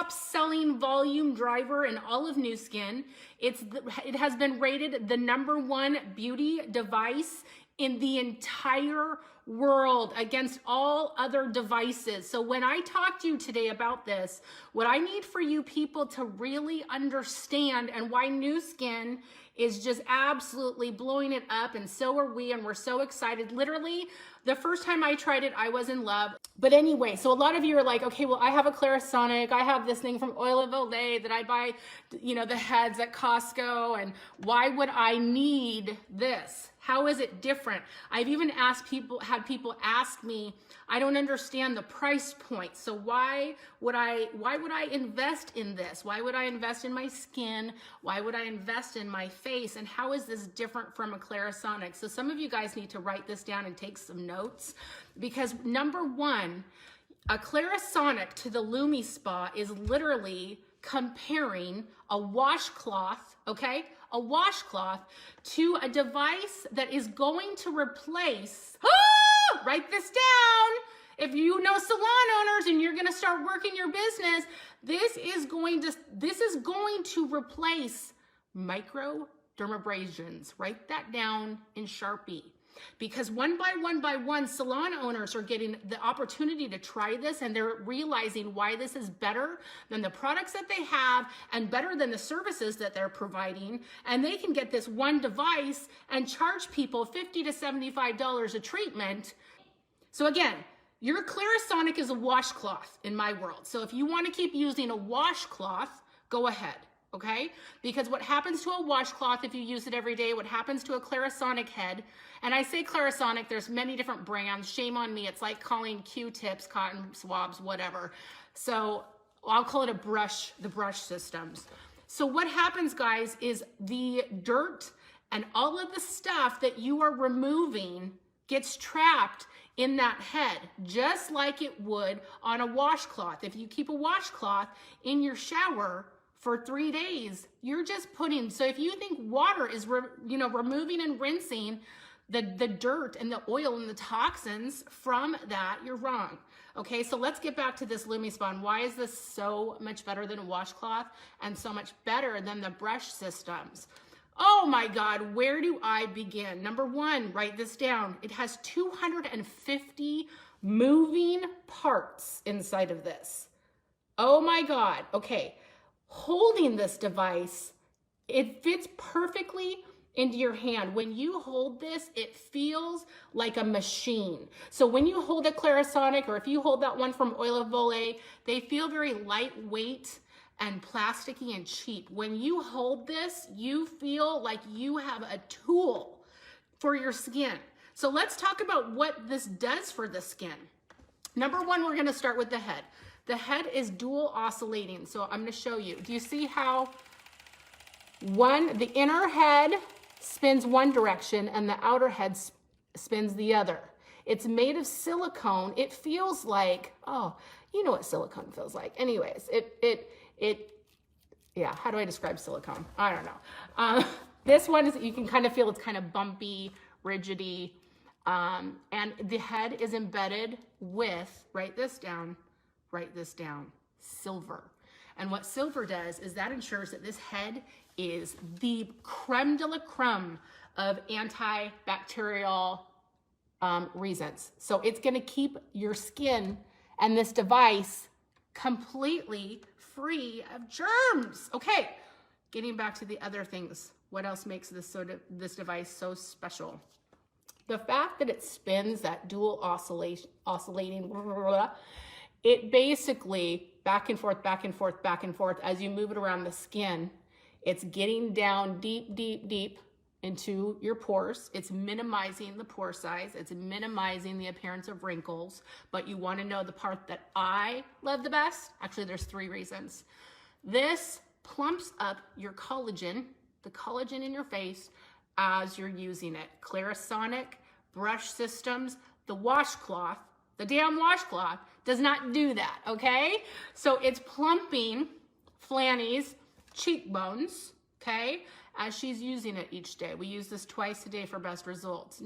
top selling volume driver in all of Nuskin. It has been rated the #1 beauty device in the entire world against all other devices. So when I talk to you today about this, what I need for you people to really understand and why Nuskin is just absolutely blowing it up, and so are we, and we're so excited. Literally, the first time I tried it, I was in love. But anyway, so a lot of you are like, okay, well, I have a Clarisonic, I have this thing from Oil of Olay that I buy, you know, the heads at Costco, and why would I need this? How is it different? I've even had people ask me, I don't understand the price point. So why would I invest in this? Why would I invest in my skin? Why would I invest in my face? And how is this different from a Clarisonic? So some of you guys need to write this down and take some notes, because #1, a Clarisonic to the LumiSpa is literally comparing a washcloth, okay? A washcloth to a device that is going to replace, write this down. If you know salon owners and you're going to start working your business, this is going to replace microdermabrasions. Write that down in Sharpie. Because one by one, salon owners are getting the opportunity to try this, and they're realizing why this is better than the products that they have and better than the services that they're providing. And they can get this one device and charge people $50 to $75 a treatment. So again, your Clarisonic is a washcloth in my world. So if you want to keep using a washcloth, go ahead. Okay? Because what happens to a washcloth if you use it every day, what happens to a Clarisonic head, and I say Clarisonic, there's many different brands, shame on me, it's like calling Q-tips, cotton swabs, whatever. So I'll call it the brush systems. So what happens, guys, is the dirt and all of the stuff that you are removing gets trapped in that head, just like it would on a washcloth. If you keep a washcloth in your shower for 3 days, you're just putting, so if you think water is, removing and rinsing the dirt and the oil and the toxins from that, you're wrong. Okay, so let's get back to this LumiSpa, and why is this so much better than a washcloth and so much better than the brush systems? Oh my God, where do I begin? #1, write this down. It has 250 moving parts inside of this. Oh my God, okay. Holding this device, it fits perfectly into your hand. When you hold this, it feels like a machine. So when you hold a Clarisonic, or if you hold that one from Oil of Olay, they feel very lightweight and plasticky and cheap. When you hold this, you feel like you have a tool for your skin. So let's talk about what this does for the skin. #1, we're gonna start with the head. The head is dual oscillating, so I'm gonna show you. Do you see how the inner head spins one direction and the outer head spins the other? It's made of silicone. It feels like, oh, you know what silicone feels like. Anyways, yeah, how do I describe silicone? I don't know. This one is, you can kind of feel it's kind of bumpy, rigidy, and the head is embedded with, write this down, silver. And what silver does is that ensures that this head is the creme de la creme of antibacterial reasons. So it's gonna keep your skin and this device completely free of germs. Okay, getting back to the other things. What else makes this device so special? The fact that it spins that dual oscillating, it basically back and forth, back and forth, back and forth as you move it around the skin. It's getting down deep, deep, deep into your pores. It's minimizing the pore size. It's minimizing the appearance of wrinkles. But you want to know the part that I love the best? Actually, there's 3 reasons. This plumps up your collagen, the collagen in your face, as you're using it. Clarisonic, brush systems, the washcloth, the damn washcloth does not do that, okay? So it's plumping Flanny's cheekbones, okay, as she's using it each day. We use this twice a day for best results.